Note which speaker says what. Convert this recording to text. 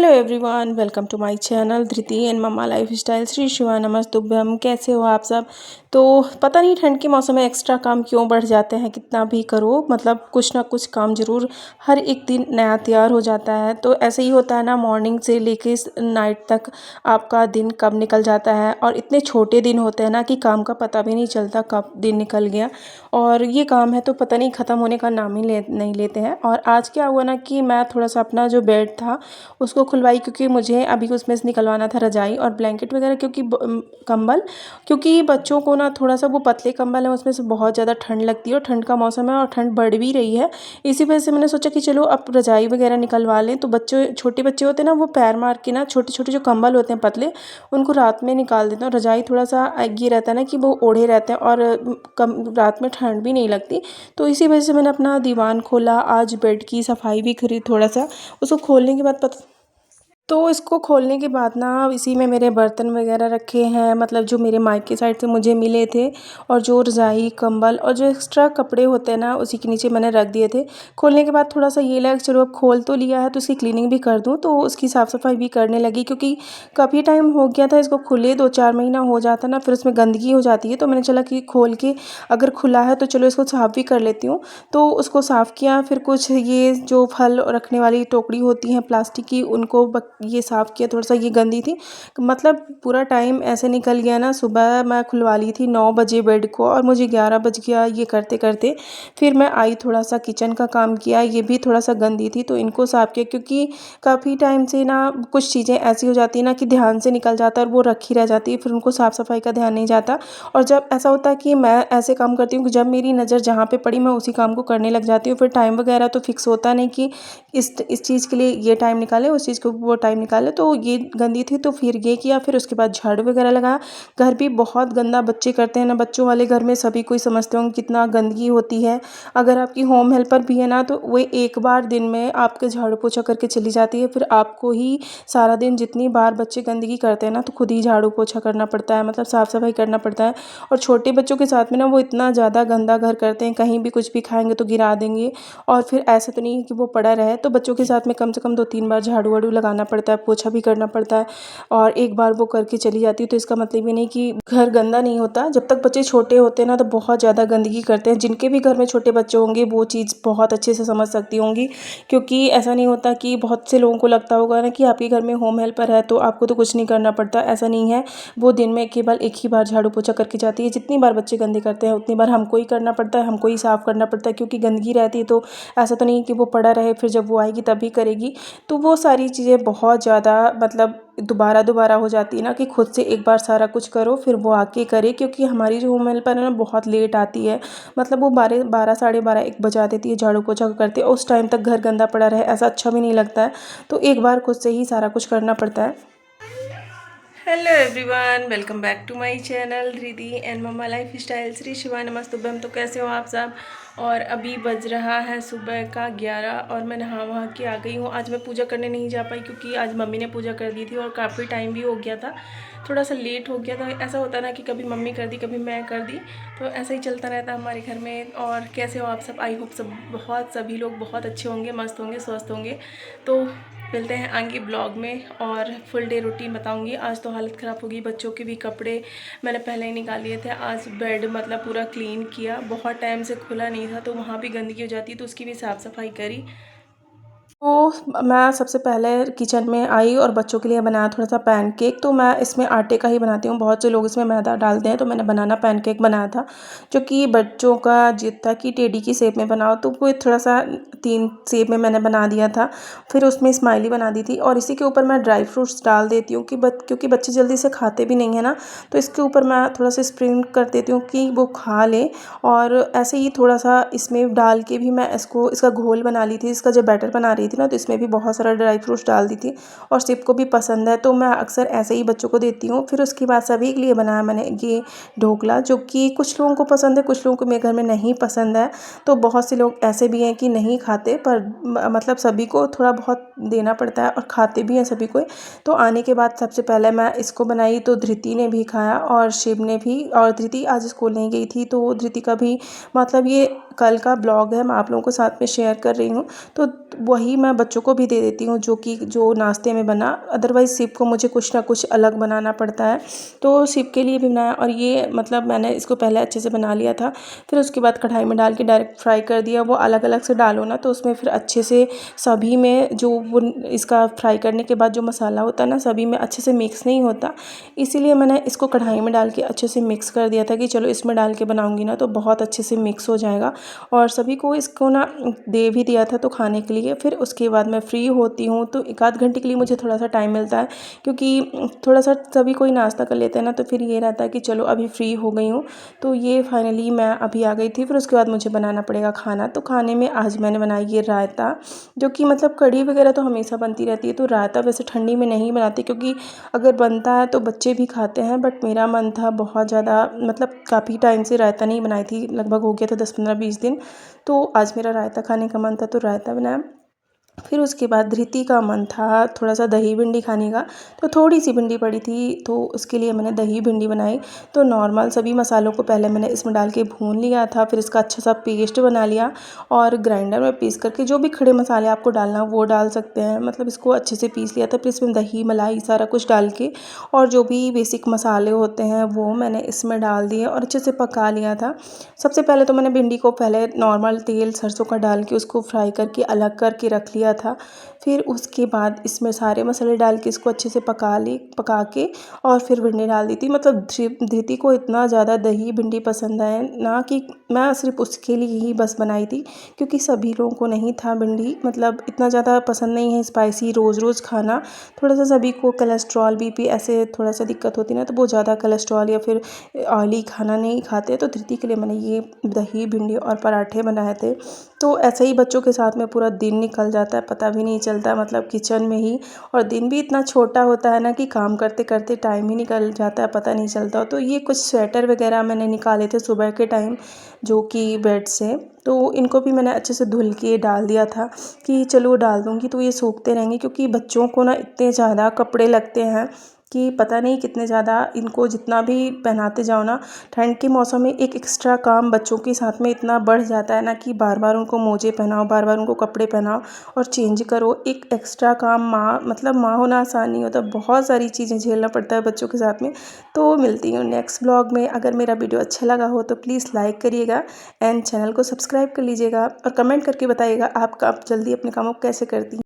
Speaker 1: Hello everyone, welcome to my channel Dhriti and mamma lifestyle. Shri Shiva नमस्तुभ्यम। कैसे हो आप सब? तो पता नहीं ठंड के मौसम में एक्स्ट्रा काम क्यों बढ़ जाते हैं, कितना भी करो मतलब कुछ ना कुछ काम ज़रूर हर एक दिन नया तैयार हो जाता है। तो ऐसे ही होता है ना, मॉर्निंग से लेके नाइट तक आपका दिन कब निकल जाता है। और इतने छोटे दिन होते हैं ना कि काम का पता भी नहीं चलता कब दिन निकल गया। और ये काम है तो पता नहीं ख़त्म होने का नाम ही नहीं लेते हैं। और आज क्या हुआ ना कि मैं थोड़ा सा अपना जो बेड था उसको खुलवाई, क्योंकि मुझे अभी उसमें से निकलवाना था रजाई और ब्लैंकेट वगैरह, क्योंकि कंबल, क्योंकि बच्चों को ना थोड़ा सा वो पतले कंबल है उसमें से बहुत ज़्यादा ठंड लगती है और ठंड का मौसम है और ठंड बढ़ भी रही है। इसी वजह से मैंने सोचा कि चलो अब रजाई वगैरह निकलवा लें। तो बच्चे, छोटे बच्चे होते हैं ना, वो पैर मार के ना छोटे छोटे जो कंबल होते हैं पतले, उनको रात में निकाल देते हैं। और रजाई थोड़ा सा ये रहता है ना कि वो ओढ़े रहते हैं और कम रात में ठंड भी नहीं लगती। तो इसी वजह से मैंने अपना दीवान खोला, आज बेड की सफाई भी करी थोड़ा सा। उसको खोलने के बाद तो इसको खोलने के बाद ना इसी में मेरे बर्तन वगैरह रखे हैं, मतलब जो मेरे मायके साइड से मुझे मिले थे। और जो रज़ाई कंबल और जो एक्स्ट्रा कपड़े होते हैं ना उसी के नीचे मैंने रख दिए थे। खोलने के बाद थोड़ा सा ये लगा चलो अब खोल तो लिया है तो इसकी क्लीनिंग भी कर दूँ, तो उसकी साफ़ सफाई भी करने लगी। क्योंकि काफ़ी टाइम हो गया था इसको खुले, 2-4 महीना हो जाता ना, फिर उसमें गंदगी हो जाती है। तो मैंने चला कि खोल के अगर खुला है तो चलो इसको साफ़ भी कर लेती हूँ। तो उसको साफ़ किया, फिर कुछ ये जो फल रखने वाली टोकरी होती हैं प्लास्टिक की, उनको ये साफ़ किया। थोड़ा सा ये गंदी थी, मतलब पूरा टाइम ऐसे निकल गया ना। सुबह मैं खुलवा ली थी 9 बजे बेड को और मुझे 11 बज गया ये करते करते। फिर मैं आई, थोड़ा सा किचन का काम किया, ये भी थोड़ा सा गंदी थी तो इनको साफ़ किया। क्योंकि काफ़ी टाइम से ना कुछ चीज़ें ऐसी हो जाती है ना कि ध्यान से निकल जाता है और वो रखी रह जाती है, फिर उनको साफ़ सफाई का ध्यान नहीं जाता। और जब ऐसा होता है कि मैं ऐसे काम करती हूँ कि जब मेरी नज़र जहाँ पे पड़ी मैं उसी काम को करने लग जाती हूँ। फिर टाइम वगैरह तो फिक्स होता नहीं कि इस चीज़ के लिए ये टाइम निकालें, उस चीज़ को वो टाइम निकालें। तो ये गंदी थी तो फिर ये किया, फिर उसके बाद झाड़ू वगैरह लगाया। घर भी बहुत गंदा बच्चे करते हैं ना, बच्चों वाले घर में सभी कोई समझते होंगे कितना गंदगी होती है। अगर आपकी होम हेल्पर भी है ना तो वो एक बार दिन में आपके झाड़ू पोछा करके चली जाती है, फिर आपको ही सारा दिन जितनी बार बच्चे गंदगी करते हैं ना तो खुद ही झाड़ू पोछा करना पड़ता है, मतलब साफ़ सफाई करना पड़ता है। और छोटे बच्चों के साथ में ना वो इतना ज़्यादा गंदा घर करते हैं, कहीं भी कुछ भी खाएंगे तो गिरा देंगे। और फिर ऐसा तो नहीं है कि वो पड़ा रहे, तो बच्चों के साथ में कम से कम 2-3 बार झाड़ू वाड़ू लगाना पड़ता है, पोछा भी करना पड़ता है। और एक बार वो करके चली जाती है तो इसका मतलब ये नहीं कि घर गंदा नहीं होता। जब तक बच्चे छोटे होते हैं ना तो बहुत ज़्यादा गंदगी करते हैं। जिनके भी घर में छोटे बच्चे होंगे वो चीज़ बहुत अच्छे से समझ सकती होंगी। क्योंकि ऐसा नहीं होता कि बहुत से लोगों को लगता होगा ना कि आपके घर में होम हेल्पर है तो आपको तो कुछ नहीं करना पड़ता, ऐसा नहीं है। वो दिन में केवल एक ही बार झाड़ू पोछा करके जाती है। जितनी बार बच्चे गंदे करते हैं उतनी बार हमको ही करना पड़ता है, हमको ही साफ़ करना पड़ता है। क्योंकि गंदगी रहती है तो ऐसा तो नहीं कि वो पड़ा रहे फिर जब वो आएगी तभी करेगी। तो वो सारी चीज़ें बहुत ज़्यादा मतलब दोबारा दोबारा हो जाती है ना कि खुद से एक बार सारा कुछ करो फिर वो आके करे। क्योंकि हमारी जो होम हेल्पर है ना बहुत लेट आती है, मतलब वो 12 साढ़े 12 1 बजा देती है झाड़ू पोछा करते, और उस टाइम तक घर गंदा पड़ा रहे ऐसा अच्छा भी नहीं लगता है। तो एक बार खुद से ही सारा कुछ करना पड़ता है। Hello everyone, welcome back to my channel Dhriti and mamma life style. Shri Shiva नमस्तुभ्यम। तो कैसे हो आप सब? और अभी बज रहा है सुबह का 11 और मैं नहा वहा के आ गई हूँ। आज मैं पूजा करने नहीं जा पाई क्योंकि आज मम्मी ने पूजा कर दी थी और काफ़ी टाइम भी हो गया था, थोड़ा सा लेट हो गया था। ऐसा होता है ना कि कभी मम्मी कर दी कभी मैं कर दी, तो ऐसा ही चलता रहता है हमारे घर में। और कैसे हो आप सब? आई होप सब सभी लोग बहुत अच्छे होंगे, मस्त होंगे, स्वस्थ होंगे। तो मिलते हैं आगे ब्लॉग में और फुल डे रूटीन बताऊंगी। आज तो हालत ख़राब होगी, बच्चों के भी कपड़े मैंने पहले ही निकाल लिए थे। आज बेड मतलब पूरा क्लीन किया, बहुत टाइम से खुला नहीं था तो वहाँ भी गंदगी हो जाती तो उसकी भी साफ़ सफाई करी। तो मैं सबसे पहले किचन में आई और बच्चों के लिए बनाया थोड़ा सा पैनकेक। तो मैं इसमें आटे का ही बनाती हूँ, बहुत से लोग इसमें मैदा डालते हैं, तो मैंने बनाना पैनकेक बनाया था जो कि बच्चों का जिद था कि टेडी की शेप में बनाओ, तो वो थोड़ा सा 3 शेप में मैंने बना दिया था। फिर उसमें स्माइली बना दी थी और इसी के ऊपर मैं ड्राई फ्रूट्स डाल देती हूँ कि क्योंकि बच्चे जल्दी से खाते भी नहीं है ना, तो इसके ऊपर मैं थोड़ा सा स्प्रिंग कर देती हूँ कि वो खा ले। और ऐसे ही थोड़ा सा इसमें डाल के भी मैं इसका घोल बना ली थी, इसका जब बैटर बना रही थी ना तो इसमें भी बहुत सारा ड्राई फ्रूट्स डाल दी थी। और सिप को भी पसंद है तो मैं अक्सर ऐसे ही बच्चों को देती हूँ। फिर उसके बाद सभी के लिए बनाया मैंने ये ढोकला, जो कि कुछ लोगों को पसंद है, कुछ लोगों को मेरे घर में नहीं पसंद है। तो बहुत से लोग ऐसे भी हैं कि नहीं खाते, पर मतलब सभी को थोड़ा बहुत देना पड़ता है और खाते भी हैं सभी को। तो आने के बाद सबसे पहले मैं इसको बनाई तो धृति ने भी खाया और शिव ने भी। और धृति आज स्कूल नहीं गई थी तो धृति का भी मतलब ये कल का ब्लॉग है, मैं आप लोगों को साथ में शेयर कर रही हूँ। तो वही मैं बच्चों को भी दे देती हूँ जो नाश्ते में बना। अदरवाइज़ सिप को मुझे कुछ ना कुछ अलग बनाना पड़ता है, तो सिप के लिए भी बनाया। और ये मतलब मैंने इसको पहले अच्छे से बना लिया था, फिर उसके बाद कढ़ाई में डाल के डायरेक्ट फ्राई कर दिया। वो अलग अलग से डालो ना तो उसमें फिर अच्छे से सभी में जो वो इसका फ्राई करने के बाद जो मसाला होता है ना, सभी में अच्छे से मिक्स नहीं होता। इसीलिए मैंने इसको कढ़ाई में डाल के अच्छे से मिक्स कर दिया था कि चलो इसमें डाल के बनाऊंगी ना तो बहुत अच्छे से मिक्स हो जाएगा। और सभी को इसको ना दे भी दिया था तो खाने के लिए। फिर उसके बाद मैं फ्री होती हूँ तो एक आध घंटे के लिए मुझे थोड़ा सा टाइम मिलता है, क्योंकि थोड़ा सा सभी कोई नाश्ता कर लेते हैं ना, तो फिर ये रहता है कि चलो अभी फ्री हो गई हूँ। तो ये फाइनली मैं अभी आ गई थी। फिर उसके बाद मुझे बनाना पड़ेगा खाना। तो खाने में आज मैंने बनाई ये रायता, जो कि मतलब कढ़ी वगैरह तो हमेशा बनती रहती है, तो रायता वैसे ठंडी में नहीं बनाती, क्योंकि अगर बनता है तो बच्चे भी खाते हैं। बट मेरा मन था बहुत ज़्यादा, मतलब काफ़ी टाइम से रायता नहीं बनाई थी, लगभग हो गया था 10-15-20 दिन। तो आज मेरा रायता खाने का मन था तो रायता बनाया। फिर उसके बाद धृति का मन था थोड़ा सा दही भिंडी खाने का, तो थोड़ी सी भिंडी पड़ी थी तो उसके लिए मैंने दही भिंडी बनाई। तो नॉर्मल सभी मसालों को पहले मैंने इसमें डाल के भून लिया था, फिर इसका अच्छा सा पेस्ट बना लिया और ग्राइंडर में पीस करके जो भी खड़े मसाले आपको डालना वो डाल सकते हैं, मतलब इसको अच्छे से पीस लिया था। फिर इसमें दही मलाई सारा कुछ डाल के और जो भी बेसिक मसाले होते हैं वो मैंने इसमें डाल दिए और अच्छे से पका लिया था। सबसे पहले तो मैंने भिंडी को पहले नॉर्मल तेल सरसों का डाल के उसको फ्राई करके अलग करके रख लिया था। फिर उसके बाद इसमें सारे मसाले डाल के इसको अच्छे से पका के और फिर भिंडी डाल दी थी। मतलब धृति को इतना ज़्यादा दही भिंडी पसंद है ना कि मैं सिर्फ उसके लिए ही बस बनाई थी, क्योंकि सभी लोगों को नहीं था भिंडी, मतलब इतना ज़्यादा पसंद नहीं है स्पाइसी रोज़ रोज़ खाना। थोड़ा सा सभी को कोलेस्ट्रॉल बीपी ऐसे थोड़ा सा दिक्कत होती है ना, तो वो ज़्यादा कोलेस्ट्रॉल या फिर ऑयली खाना नहीं खाते। तो धृति के लिए मैंने ये दही भिंडी और पराठे बनाए थे। तो ऐसे ही बच्चों के साथ में पूरा दिन निकल जाता है, पता भी नहीं चलता, मतलब किचन में ही। और दिन भी इतना छोटा होता है ना कि काम करते करते टाइम ही निकल जाता है, पता नहीं चलता। तो ये कुछ स्वेटर वगैरह मैंने निकाले थे सुबह के टाइम जो कि बेड से, तो इनको भी मैंने अच्छे से धुल के डाल दिया था कि चलो डाल दूँगी तो ये सूखते रहेंगे, क्योंकि बच्चों को ना इतने ज़्यादा कपड़े लगते हैं कि पता नहीं कितने ज़्यादा। इनको जितना भी पहनाते जाओ ना, ठंड के मौसम में एक एक्स्ट्रा काम बच्चों के साथ में इतना बढ़ जाता है ना कि बार बार उनको मोजे पहनाओ, बार बार उनको कपड़े पहनाओ और चेंज करो। एक एक्स्ट्रा काम माँ होना आसान नहीं होता, बहुत सारी चीज़ें झेलना पड़ता है बच्चों के साथ में। तो मिलती हूँ नेक्स्ट ब्लॉग में। अगर मेरा वीडियो अच्छा लगा हो तो प्लीज़ लाइक करिएगा एंड चैनल को सब्सक्राइब कर लीजिएगा और कमेंट करके बताइएगा आप जल्दी अपने कामों को कैसे करती हैं।